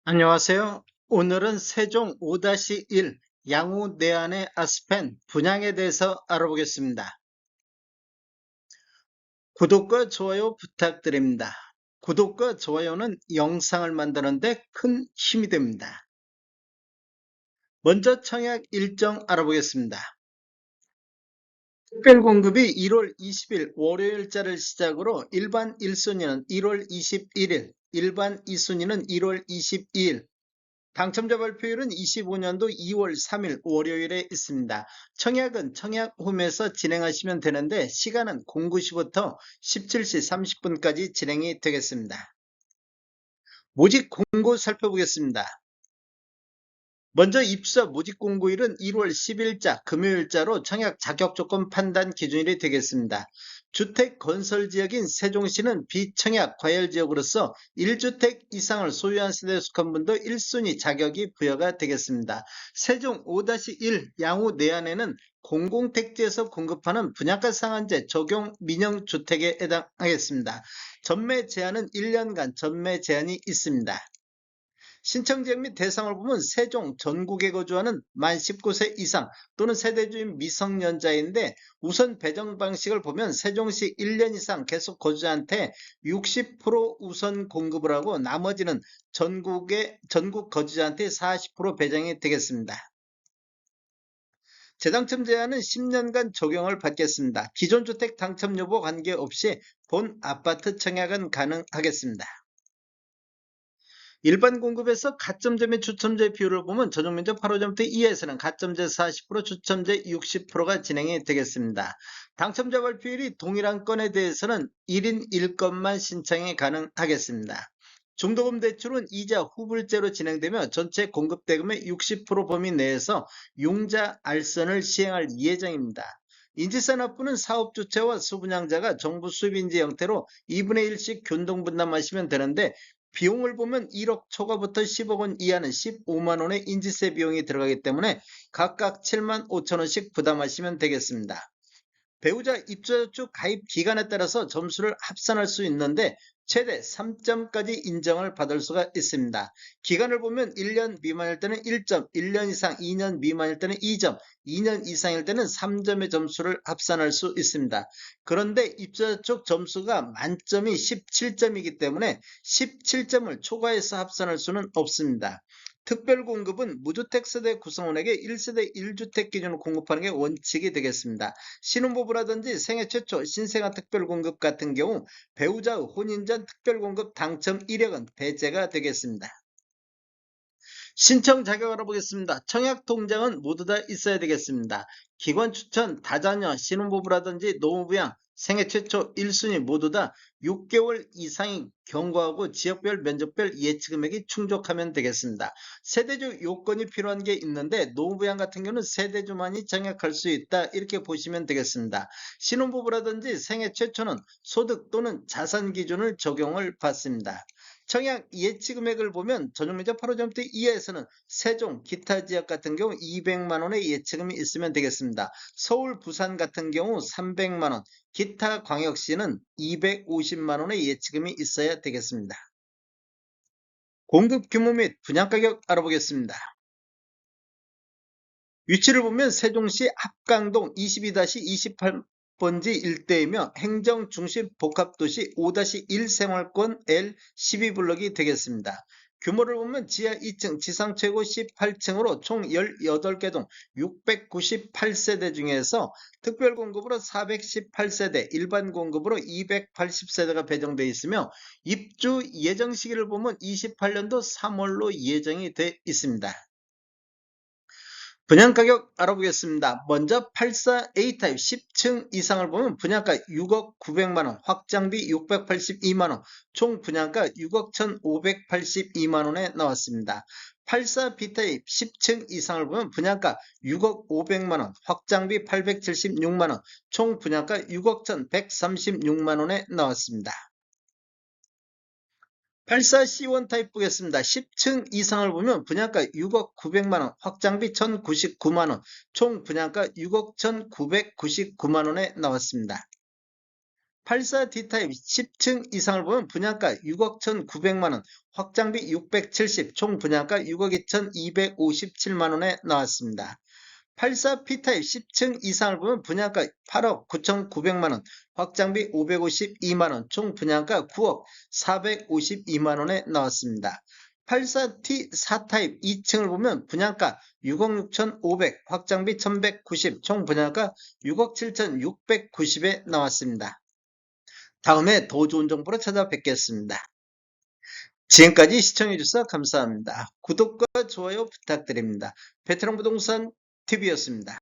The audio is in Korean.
안녕하세요. 오늘은 세종 5-1 양우 내안의 아스펜 분양에 대해서 알아보겠습니다. 구독과 좋아요 부탁드립니다. 구독과 좋아요는 영상을 만드는데 큰 힘이 됩니다. 먼저 청약 일정 알아보겠습니다. 특별공급이 1월 20일 월요일자를 시작으로 일반 1순위는 1월 21일, 일반 2순위는 1월 22일, 당첨자 발표일은 25년도 2월 3일 월요일에 있습니다. 청약은 청약홈에서 진행하시면 되는데 시간은 09시부터 17시 30분까지 진행이 되겠습니다. 모집 공고 살펴보겠습니다. 먼저 입사 모집 공고일은 1월 10일자 금요일자로 청약 자격 조건 판단 기준일이 되겠습니다. 주택 건설 지역인 세종시는 비청약 과열 지역으로서 1주택 이상을 소유한 세대에 속한 분도 1순위 자격이 부여가 되겠습니다. 세종 5-1 양우 내안에는 공공택지에서 공급하는 분양가 상한제 적용 민영주택에 해당하겠습니다. 전매 제한은 1년간 전매 제한이 있습니다. 신청 지역 및 대상을 보면 세종 전국에 거주하는 만 19세 이상 또는 세대주인 미성년자인데 우선 배정 방식을 보면 세종시 1년 이상 계속 거주자한테 60% 우선 공급을 하고 나머지는 전국 거주자한테 40% 배정이 되겠습니다. 재당첨 제한은 10년간 적용을 받겠습니다. 기존 주택 당첨 여부 관계없이 본 아파트 청약은 가능하겠습니다. 일반 공급에서 가점제 및 추첨제 비율을 보면 전용면적 8호점부터 2에서는 가점제 40%, 추첨제 60%가 진행이 되겠습니다. 당첨자 발표율이 동일한 건에 대해서는 1인 1건만 신청이 가능하겠습니다. 중도금 대출은 이자 후불제로 진행되며 전체 공급 대금의 60% 범위 내에서 융자 알선을 시행할 예정입니다. 인지세 납부는 사업 주체와 수분양자가 정부 수입인지 형태로 2분의 1씩 균등분담하시면 되는데 비용을 보면 1억 초과부터 10억 원 이하는 15만 원의 인지세 비용이 들어가기 때문에 각각 7만 5천 원씩 부담하시면 되겠습니다. 배우자 입주자축 가입 기간에 따라서 점수를 합산할 수 있는데 최대 3점까지 인정을 받을 수가 있습니다. 기간을 보면 1년 미만일 때는 1점, 1년 이상 2년 미만일 때는 2점, 2년 이상일 때는 3점의 점수를 합산할 수 있습니다. 그런데 입주자축 점수가 만점이 17점이기 때문에 17점을 초과해서 합산할 수는 없습니다. 특별공급은 무주택 세대 구성원에게 1세대 1주택 기준으로 공급하는 게 원칙이 되겠습니다. 신혼부부라든지 생애 최초 신생아 특별공급 같은 경우 배우자의 혼인 전 특별공급 당첨 이력은 배제가 되겠습니다. 신청 자격 알아보겠습니다. 청약 통장은 모두 다 있어야 되겠습니다. 기관 추천, 다자녀, 신혼부부라든지 노무부양, 생애 최초 1순위 모두 다 6개월 이상이 경과하고 지역별 면적별 예치금액이 충족하면 되겠습니다. 세대주 요건이 필요한 게 있는데 노무부양 같은 경우는 세대주만이 청약할 수 있다 이렇게 보시면 되겠습니다. 신혼부부라든지 생애 최초는 소득 또는 자산 기준을 적용을 받습니다. 청약 예치금액을 보면 전용면적 8호점부터 이하에서는 세종, 기타 지역 같은 경우 200만 원의 예치금이 있으면 되겠습니다. 서울, 부산 같은 경우 300만 원, 기타 광역시는 250만 원의 예치금이 있어야 되겠습니다. 공급 규모 및 분양가격 알아보겠습니다. 위치를 보면 세종시 합강동 22-28번지 일대이며 행정중심 복합도시 5-1 생활권 L 12블럭이 되겠습니다. 규모를 보면 지하 2층, 지상 최고 18층으로 총 18개 동 698세대 중에서 특별공급으로 418세대, 일반 공급으로 280세대가 배정되어 있으며 입주 예정 시기를 보면 28년도 3월로 예정이 되어 있습니다. 분양가격 알아보겠습니다. 먼저 84A타입 10층 이상을 보면 분양가 6억 900만원, 확장비 682만원, 총 분양가 6억 1582만원에 나왔습니다. 84B타입 10층 이상을 보면 분양가 6억 500만원, 확장비 876만원, 총 분양가 6억 1136만원에 나왔습니다. 84C1 타입 보겠습니다. 10층 이상을 보면 분양가 6억 900만원, 확장비 1099만원, 총 분양가 6억 1999만원에 나왔습니다. 84D타입 10층 이상을 보면 분양가 6억 1,900만원, 확장비 670, 총 분양가 6억 2,257만원에 나왔습니다. 84P타입 10층 이상을 보면 분양가 8억 9,900만원, 확장비 552만원, 총 분양가 9억 452만원에 나왔습니다. 84T 4타입 2층을 보면 분양가 6억 6,500, 확장비 1,190, 총 분양가 6억 7,690에 나왔습니다. 다음에 더 좋은 정보로 찾아뵙겠습니다. 지금까지 시청해주셔서 감사합니다. 구독과 좋아요 부탁드립니다. 베테랑 부동산 TV였습니다.